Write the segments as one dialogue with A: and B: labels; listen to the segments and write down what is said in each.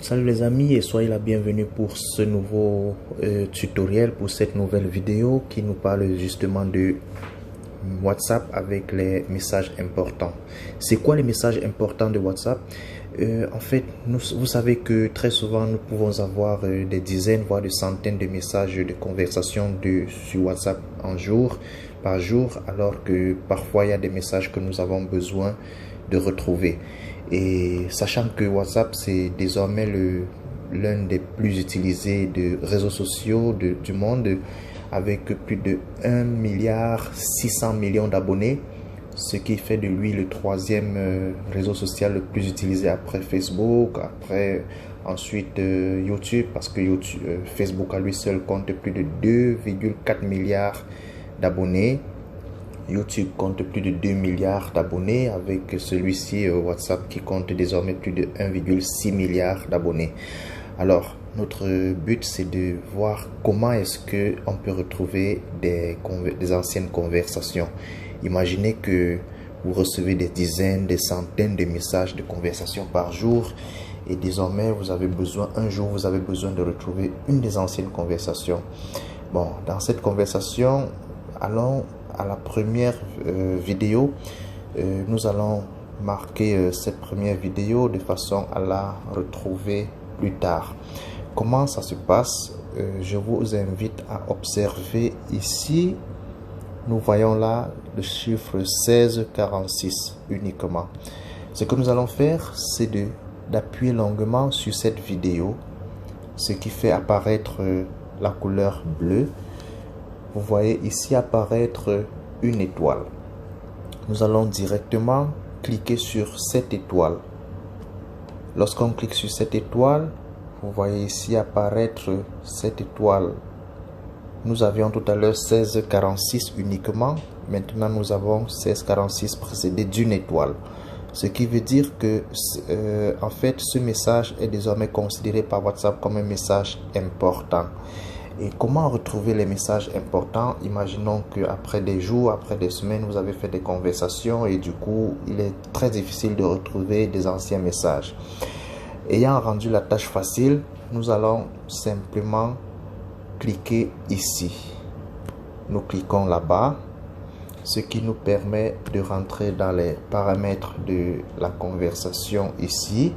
A: Salut les amis et soyez la bienvenue pour ce nouveau tutoriel, pour cette nouvelle vidéo qui nous parle justement de WhatsApp avec les messages importants. C'est quoi les messages importants de WhatsApp? En fait, vous savez que très souvent nous pouvons avoir des dizaines voire des centaines de messages de conversation sur WhatsApp par jour, alors que parfois il y a des messages que nous avons besoin de retrouver. Et sachant que WhatsApp c'est désormais l'un des plus utilisés de réseaux sociaux du monde, avec plus de 1,6 milliard d'abonnés, ce qui fait de lui le troisième réseau social le plus utilisé après Facebook, ensuite YouTube, parce que Facebook à lui seul compte plus de 2,4 milliards d'abonnés. YouTube compte plus de 2 milliards d'abonnés, avec celui-ci WhatsApp qui compte désormais plus de 1,6 milliard d'abonnés. Alors, notre but c'est de voir comment est-ce que on peut retrouver des anciennes conversations. Imaginez que vous recevez des dizaines, des centaines de messages de conversation par jour et désormais un jour vous avez besoin de retrouver une des anciennes conversations. Bon, dans cette conversation, allons à la première vidéo. Nous allons marquer cette première vidéo de façon à la retrouver plus tard. Comment ça se passe? Je vous invite à observer ici. Nous voyons là le chiffre 1646 uniquement. Ce que nous allons faire, c'est d'appuyer longuement sur cette vidéo, ce qui fait apparaître la couleur bleue. Vous voyez ici apparaître une étoile. Nous allons directement cliquer sur cette étoile. Lorsqu'on clique sur cette étoile, vous voyez ici apparaître cette étoile. Nous avions tout à l'heure 1646 uniquement. Maintenant, nous avons 1646 précédé d'une étoile. Ce qui veut dire que, en fait, ce message est désormais considéré par WhatsApp comme un message important. Et comment retrouver les messages importants? Imaginons qu'après des jours, après des semaines, vous avez fait des conversations et du coup, il est très difficile de retrouver des anciens messages. Ayant rendu la tâche facile, nous allons simplement cliquer ici. Nous cliquons là-bas, ce qui nous permet de rentrer dans les paramètres de la conversation ici.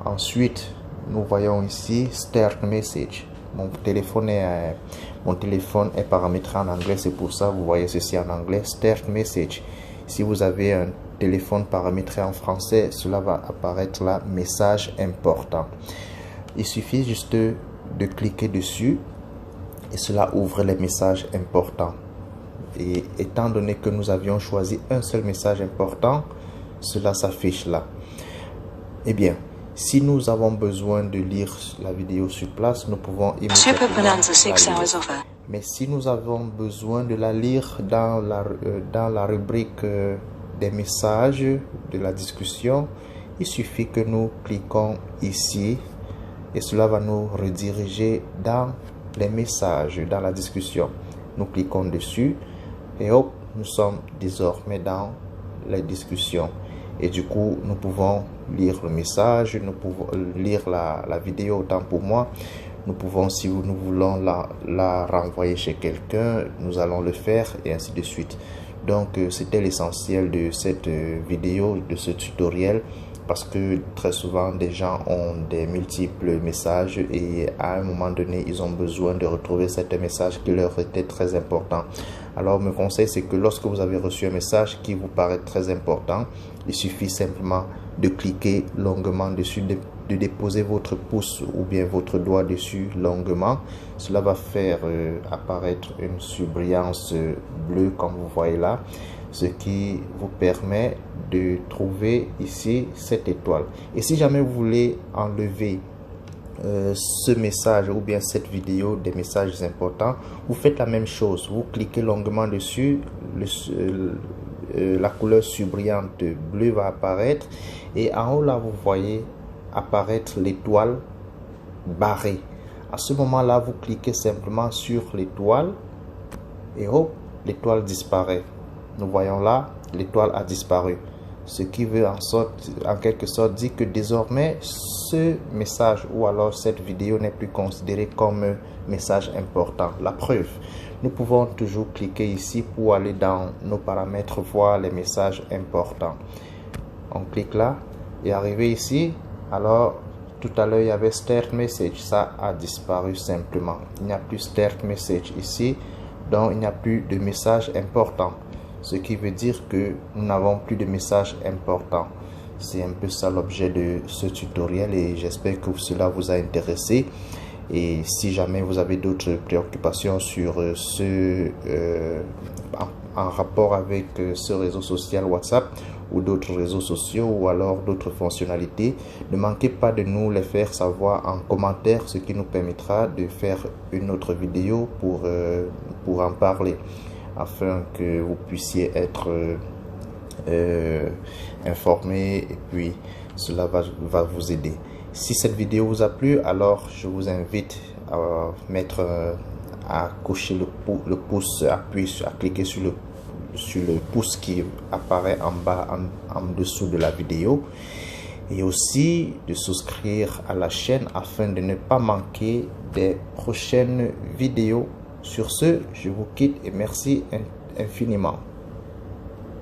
A: Ensuite, nous voyons ici Start Message. Mon téléphone est paramétré en anglais, c'est pour ça vous voyez ceci en anglais, Start Message. Si vous avez un téléphone paramétré en français, cela va apparaître là, message important. Il suffit juste de cliquer dessus et cela ouvre les messages importants. Et étant donné que nous avions choisi un seul message important, cela s'affiche là. Eh bien, si nous avons besoin de lire la vidéo sur place, nous pouvons immédiatement la lire. Mais si nous avons besoin de la lire dans la rubrique des messages de la discussion, il suffit que nous cliquons ici et cela va nous rediriger dans les messages, dans la discussion. Nous cliquons dessus et hop, nous sommes désormais dans les discussions. Et du coup, nous pouvons lire le message, nous pouvons lire la vidéo autant pour moi. Nous pouvons, si nous voulons la renvoyer chez quelqu'un, nous allons le faire et ainsi de suite. Donc, c'était l'essentiel de cette vidéo, de ce tutoriel, parce que très souvent, des gens ont des multiples messages et à un moment donné, ils ont besoin de retrouver certains messages qui leur étaient très importants. Alors, mon conseil, c'est que lorsque vous avez reçu un message qui vous paraît très important, il suffit simplement de cliquer longuement dessus, de déposer votre pouce ou bien votre doigt dessus longuement. Cela va faire apparaître une surbrillance bleue comme vous voyez là, ce qui vous permet de trouver ici cette étoile. Et si jamais vous voulez enlever ce message ou bien cette vidéo des messages importants, vous faites la même chose. Vous cliquez longuement dessus, la couleur surbrillante bleue va apparaître et en haut là vous voyez apparaître l'étoile barrée. À ce moment là vous cliquez simplement sur l'étoile et hop, l'étoile disparaît. Nous voyons là, l'étoile a disparu. ce qui veut en quelque sorte dire que désormais ce message ou alors cette vidéo n'est plus considérée comme message important. La preuve, nous pouvons toujours cliquer ici pour aller dans nos paramètres, voir les messages importants. On clique là et arrivé ici, alors tout à l'heure il y avait Start Message, ça a disparu simplement. Il n'y a plus Start Message ici, donc il n'y a plus de message important. Ce qui veut dire que nous n'avons plus de messages importants. C'est un peu ça l'objet de ce tutoriel et j'espère que cela vous a intéressé. Et si jamais vous avez d'autres préoccupations sur en rapport avec ce réseau social WhatsApp ou d'autres réseaux sociaux ou alors d'autres fonctionnalités, ne manquez pas de nous les faire savoir en commentaire, ce qui nous permettra de faire une autre vidéo pour en parler, afin que vous puissiez être informé et puis cela va vous aider. Si cette vidéo vous a plu, alors je vous invite à cocher le pouce, à cliquer sur le pouce qui apparaît en bas en dessous de la vidéo, et aussi de souscrire à la chaîne afin de ne pas manquer des prochaines vidéos. Sur ce, je vous quitte et merci infiniment.